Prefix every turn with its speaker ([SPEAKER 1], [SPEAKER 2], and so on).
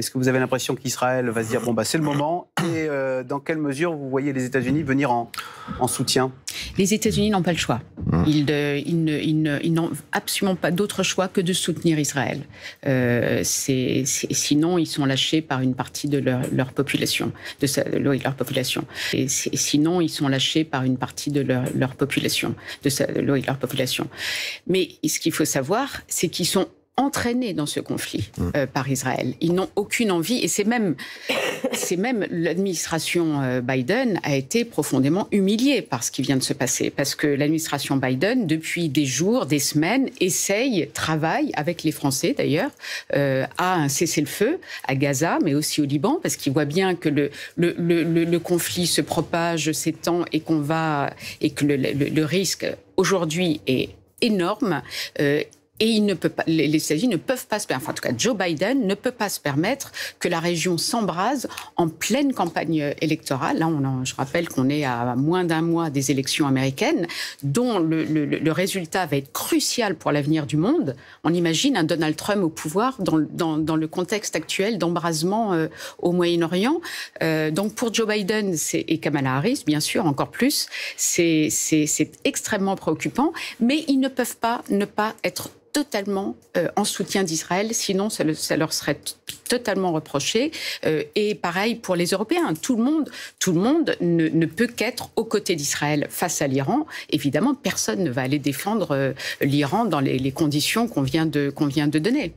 [SPEAKER 1] Est-ce que vous avez l'impression qu'Israël va se dire bon, bah, c'est le moment? Et dans quelle mesure vous voyez les États-Unis venir en soutien?
[SPEAKER 2] Les États-Unis n'ont pas le choix. Ils n'ont absolument pas d'autre choix que de soutenir Israël. Sinon, ils sont lâchés par une partie de leur population. Leur population. Sinon, ils sont lâchés par une partie de leur population. Leur population. Mais ce qu'il faut savoir, c'est qu'ils sont entraînés dans ce conflit par Israël. Ils n'ont aucune envie, et c'est même l'administration Biden a été profondément humiliée par ce qui vient de se passer, parce que l'administration Biden, depuis des jours, des semaines, travaille avec les Français d'ailleurs, à un cessez-le-feu à Gaza, mais aussi au Liban, parce qu'ils voient bien que le conflit se propage, s'étend, et que le risque aujourd'hui est énorme. Et les États-Unis ne peuvent pas se permettre, enfin en tout cas Joe Biden ne peut pas se permettre que la région s'embrase en pleine campagne électorale. Là, je rappelle qu'on est à moins d'un mois des élections américaines, dont le résultat va être crucial pour l'avenir du monde. On imagine un Donald Trump au pouvoir dans le contexte actuel d'embrasement au Moyen-Orient. Donc pour Joe Biden et Kamala Harris, bien sûr, encore plus, c'est extrêmement préoccupant, mais ils ne peuvent pas ne pas être totalement en soutien d'Israël, sinon ça leur serait totalement reproché. Et pareil pour les Européens. Tout le monde ne peut qu'être aux côtés d'Israël face à l'Iran. Évidemment, personne ne va aller défendre l'Iran dans les conditions qu'on vient de donner.